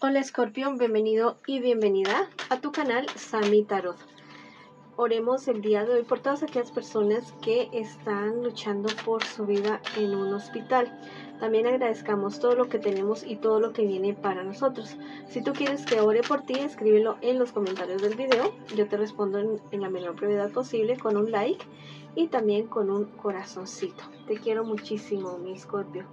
Hola Escorpión, bienvenido y bienvenida a tu canal Sami Tarot. Oremos el día de hoy por todas aquellas personas que están luchando por su vida en un hospital. También agradezcamos todo lo que tenemos y todo lo que viene para nosotros. Si tú quieres que ore por ti, escríbelo en los comentarios del video. Yo te respondo en la menor brevedad posible con un like y también con un corazoncito. Te quiero muchísimo, mi Escorpio.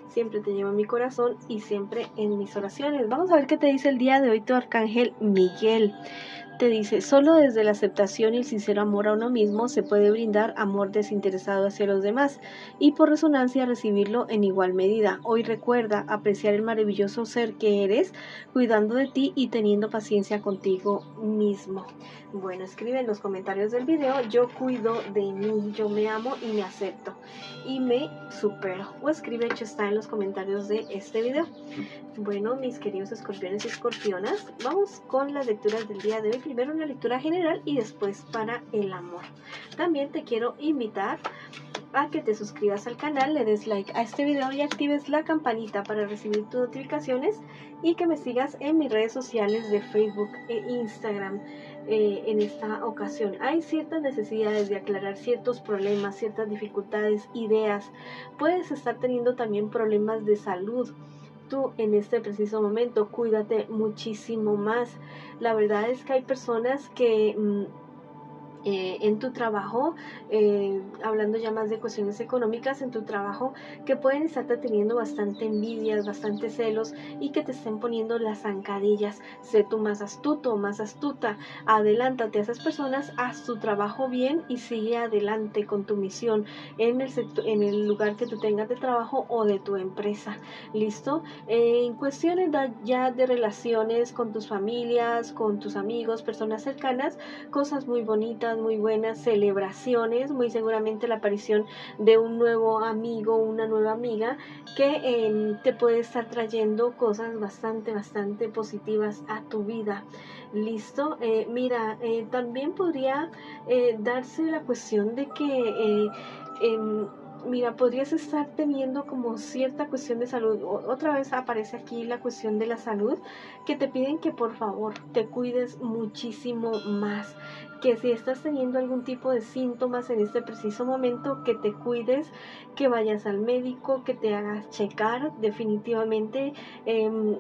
Siempre te llevo en mi corazón y siempre en mis oraciones. Vamos a ver qué te dice el día de hoy tu arcángel Miguel. Te dice, solo desde la aceptación y el sincero amor a uno mismo se puede brindar amor desinteresado hacia los demás y por resonancia recibirlo en igual medida. Hoy recuerda apreciar el maravilloso ser que eres, cuidando de ti y teniendo paciencia contigo mismo. Bueno, escribe en los comentarios del video, yo cuido de mí, yo me amo y me acepto y me supero. O escribe, hecho está en los comentarios de este video. Bueno, mis queridos escorpiones y escorpionas, vamos con las lecturas del día de hoy. Primero una lectura general y después para el amor. También te quiero invitar a que te suscribas al canal, le des like a este video y actives la campanita para recibir tus notificaciones y que me sigas en mis redes sociales de Facebook e Instagram. En esta ocasión hay ciertas necesidades de aclarar ciertos problemas, ciertas dificultades, ideas. Puedes estar teniendo también problemas de salud. Tú en este preciso momento cuídate muchísimo más. La verdad es que hay personas que en tu trabajo, hablando ya más de cuestiones económicas, en tu trabajo, que pueden estarte teniendo bastante envidias, bastante celos y que te estén poniendo las zancadillas. Sé tú más astuto, más astuta, adelántate a esas personas, haz tu trabajo bien y sigue adelante con tu misión en el lugar que tú tengas de trabajo o de tu empresa. ¿Listo? En cuestiones ya de relaciones con tus familias, con tus amigos, personas cercanas, cosas muy bonitas, muy buenas celebraciones, muy seguramente la aparición de un nuevo amigo, una nueva amiga que te puede estar trayendo cosas bastante positivas a tu vida. Listo, mira, también podría darse la cuestión de que mira, podrías estar teniendo como cierta cuestión de salud. Otra vez aparece aquí la cuestión de la salud, que te piden que por favor te cuides muchísimo más, que si estás teniendo algún tipo de síntomas en este preciso momento, que te cuides, que vayas al médico, que te hagas checar. Definitivamente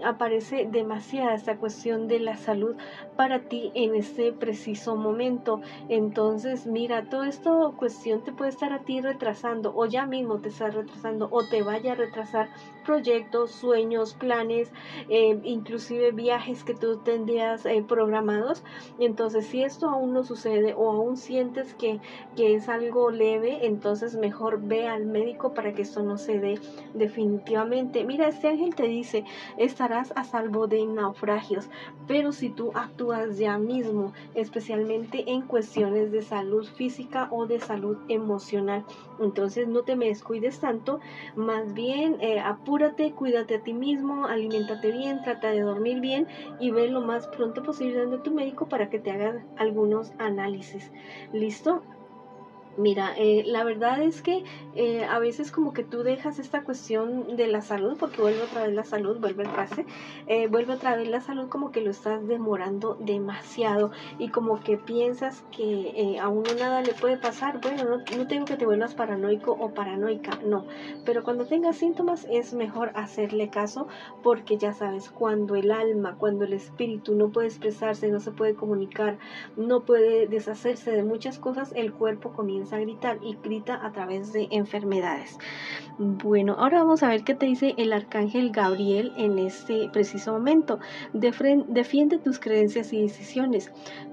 aparece demasiada esta cuestión de la salud para ti en este preciso momento. Entonces mira, toda esta cuestión te puede estar a ti retrasando, o ya mismo te está retrasando, o te vaya a retrasar proyectos, sueños, planes, inclusive viajes que tú tendrías programados. Entonces si esto aún no sucede o aún sientes que es algo leve, entonces mejor ve al médico para que esto no se dé definitivamente. Mira, este ángel te dice, estarás a salvo de naufragios, pero si tú actúas ya mismo, especialmente en cuestiones de salud física o de salud emocional, entonces no te me descuides tanto, más bien apúrate, cuídate a ti mismo, aliméntate bien, trata de dormir bien y ve lo más pronto posible donde tu médico para que te hagan algunos análisis. ¿Listo? Mira, la verdad es que a veces como que tú dejas esta cuestión de la salud, porque vuelve otra vez la salud, vuelve el trance, vuelve otra vez la salud, como que lo estás demorando demasiado y como que piensas que a uno nada le puede pasar. Bueno, no tengo que te vuelvas paranoico o paranoica, no, pero cuando tengas síntomas es mejor hacerle caso, porque ya sabes, cuando el alma, cuando el espíritu no puede expresarse, no se puede comunicar, no puede deshacerse de muchas cosas, el cuerpo comienza a gritar y grita a través de enfermedades. Bueno, ahora vamos a ver qué te dice el arcángel Gabriel en este preciso momento. Defiende tus creencias y decisiones.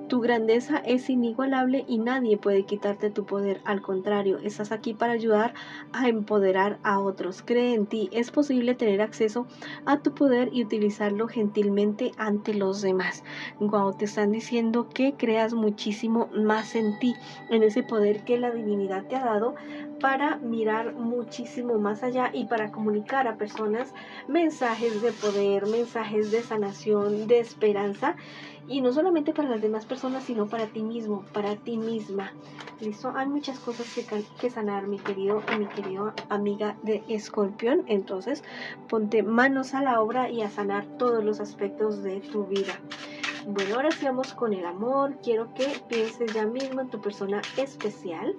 Tu grandeza es inigualable y nadie puede quitarte tu poder. Al contrario, estás aquí para ayudar a empoderar a otros. Cree en ti. Es posible tener acceso a tu poder y utilizarlo gentilmente ante los demás. Wow, te están diciendo que creas muchísimo más en ti, en ese poder que que la divinidad te ha dado para mirar muchísimo más allá y para comunicar a personas mensajes de poder, mensajes de sanación, de esperanza, y no solamente para las demás personas, sino para ti mismo, para ti misma. ¿Listo? Hay muchas cosas que sanar, mi querido y mi querida amiga de Escorpión. Entonces, ponte manos a la obra y a sanar todos los aspectos de tu vida. Bueno, ahora sí vamos con el amor. Quiero que pienses ya mismo en tu persona especial.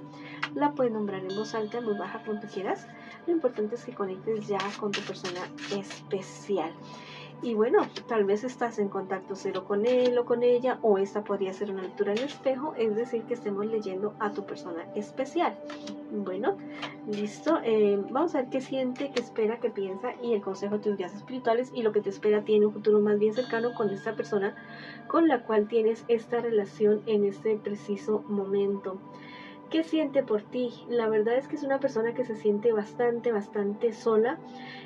La puedes nombrar en voz alta, en voz baja, como tú quieras. Lo importante es que conectes ya con tu persona especial. Y bueno, tal vez estás en contacto cero con él o con ella, o esta podría ser una lectura en espejo, es decir, que estemos leyendo a tu persona especial. Bueno, listo. Vamos a ver qué siente, qué espera, qué piensa y el consejo de tus guías espirituales y lo que te espera tiene un futuro más bien cercano con esta persona con la cual tienes esta relación en este preciso momento. ¿Qué siente por ti? La verdad es que es una persona que se siente bastante sola.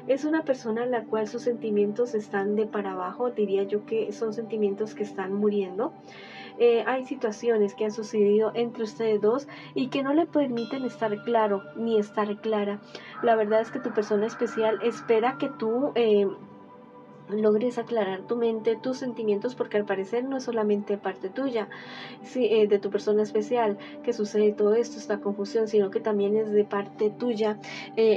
Es una persona a la cual sus sentimientos están de para abajo. Diría yo que son sentimientos que están muriendo. Hay situaciones que han sucedido entre ustedes dos y que no le permiten estar claro ni estar clara. La verdad es que tu persona especial espera que tú logres aclarar tu mente, tus sentimientos, porque al parecer no es solamente parte tuya, de tu persona especial, que sucede todo esto, esta confusión, sino que también es de parte tuya.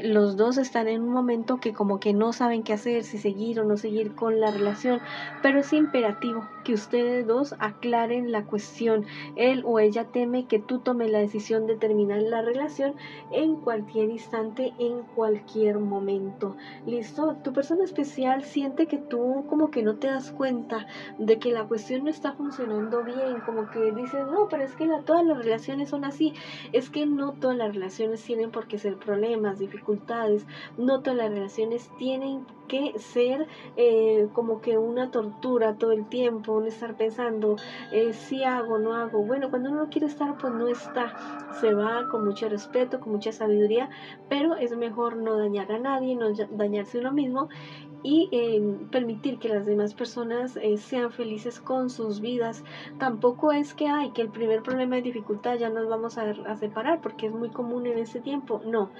Los dos están en un momento que como que no saben qué hacer, si seguir o no seguir con la relación, pero es imperativo que ustedes dos aclaren la cuestión. Él o ella teme que tú tomes la decisión de terminar la relación en cualquier instante, en cualquier momento. ¿Listo? Tu persona especial siente que tú como que no te das cuenta de que la cuestión no está funcionando bien, como que dices, no, pero es que todas las relaciones son así. Es que no todas las relaciones tienen por qué ser problemas, dificultades, no todas las relaciones tienen que ser como que una tortura todo el tiempo, un estar pensando si hago, no hago. Bueno, cuando uno no quiere estar, pues no está, se va con mucho respeto, con mucha sabiduría, pero es mejor no dañar a nadie, no dañarse uno mismo y permitir que las demás personas sean felices con sus vidas. Tampoco es que el primer problema de dificultad ya nos vamos a separar, porque es muy común en ese tiempo. No,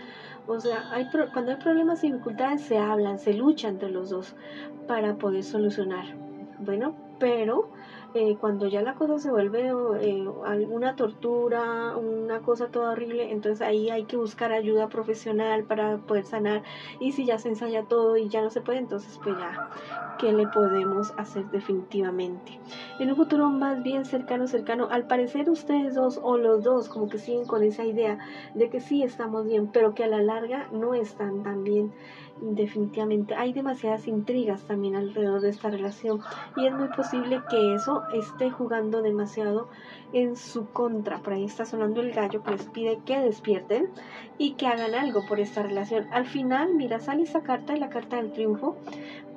o sea, cuando hay problemas y dificultades se hablan, se lucha entre los dos para poder solucionar. Bueno, pero cuando ya la cosa se vuelve alguna tortura, una cosa toda horrible, entonces ahí hay que buscar ayuda profesional para poder sanar. Y si ya se ensaya todo y ya no se puede, entonces pues ya, ¿qué le podemos hacer definitivamente? En un futuro más bien cercano, al parecer ustedes dos o los dos como que siguen con esa idea de que sí estamos bien, pero que a la larga no están tan bien. Definitivamente hay demasiadas intrigas también alrededor de esta relación y es muy posible que eso esté jugando demasiado en su contra. Por ahí está sonando el gallo que les pide que despierten y que hagan algo por esta relación. Al final, mira, sale esa carta, la carta del triunfo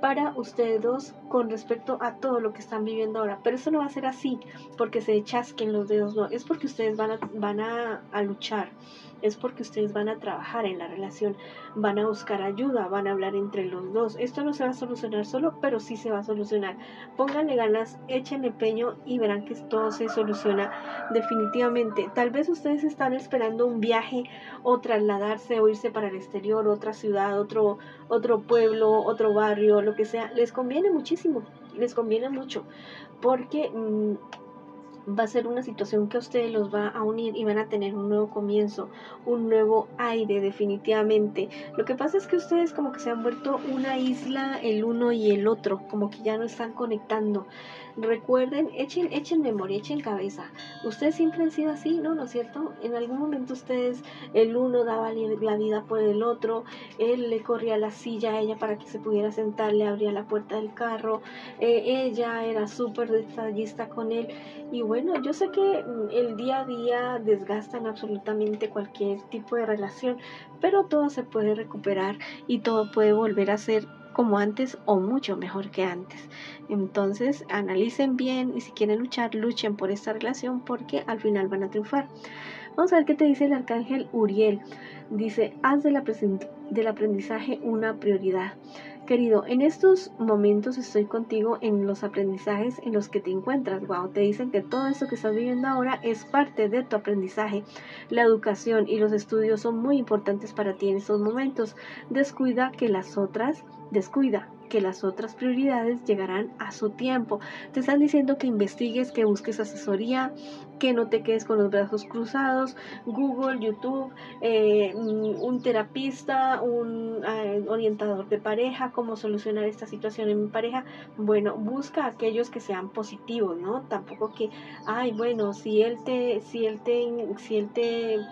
para ustedes dos con respecto a todo lo que están viviendo ahora, pero eso no va a ser así porque se chasquen los dedos, no, es porque ustedes van a luchar, es porque ustedes van a trabajar en la relación, van a buscar ayuda, van a hablar entre los dos. Esto no se va a solucionar solo, pero sí se va a solucionar. Pónganle ganas, echen empeño y verán que todo se soluciona definitivamente. Tal vez ustedes están esperando un viaje o trasladarse o irse para el exterior, otra ciudad, otro pueblo, otro barrio, lo que sea. Les conviene muchísimo, les conviene mucho, porque va a ser una situación que a ustedes los va a unir y van a tener un nuevo comienzo, un nuevo aire definitivamente. Lo que pasa es que ustedes como que se han vuelto una isla el uno y el otro, como que ya no están conectando. Recuerden, echen memoria, echen cabeza. Ustedes siempre han sido así, ¿no? ¿No es cierto? En algún momento ustedes, el uno daba la vida por el otro, él le corría la silla a ella para que se pudiera sentar, le abría la puerta del carro, ella era súper detallista con él. Y bueno, yo sé que el día a día desgastan absolutamente cualquier tipo de relación, pero todo se puede recuperar y todo puede volver a ser como antes o mucho mejor que antes. Entonces, analicen bien y si quieren luchar, luchen por esta relación porque al final van a triunfar. Vamos a ver qué te dice el arcángel Uriel. Dice, haz del aprendizaje una prioridad. Querido, en estos momentos estoy contigo en los aprendizajes en los que te encuentras. Wow, te dicen que todo esto que estás viviendo ahora es parte de tu aprendizaje. La educación y los estudios son muy importantes para ti en estos momentos. Descuida que las otras prioridades llegarán a su tiempo. Te están diciendo que investigues, que busques asesoría, que no te quedes con los brazos cruzados. Google, YouTube, un terapista, un orientador de pareja, cómo solucionar esta situación en mi pareja. Bueno, busca aquellos que sean positivos, ¿no? Tampoco que, ay, bueno, si él te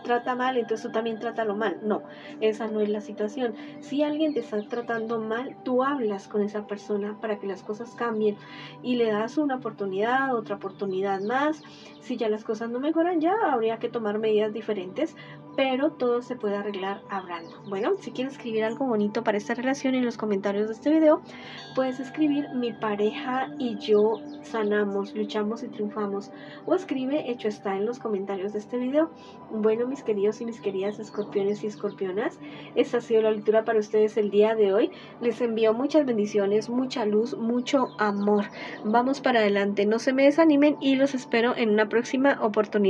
trata mal, entonces tú también trátalo mal. No, esa no es la situación. Si alguien te está tratando mal, tú hablas con esa persona para que las cosas cambien y le das una oportunidad, otra oportunidad más. Si ya las cosas no mejoran, ya habría que tomar medidas diferentes, pero todo se puede arreglar hablando. Bueno, si quieres escribir algo bonito para esta relación en los comentarios de este video, puedes escribir: mi pareja y yo sanamos, luchamos y triunfamos, o escribe: hecho está, en los comentarios de este video. Bueno, mis queridos y mis queridas escorpiones y escorpionas, esta ha sido la lectura para ustedes el día de hoy. Les envío muchas bendiciones, mucha luz, mucho amor. Vamos para adelante, no se me desanimen y los espero en una próxima oportunidad.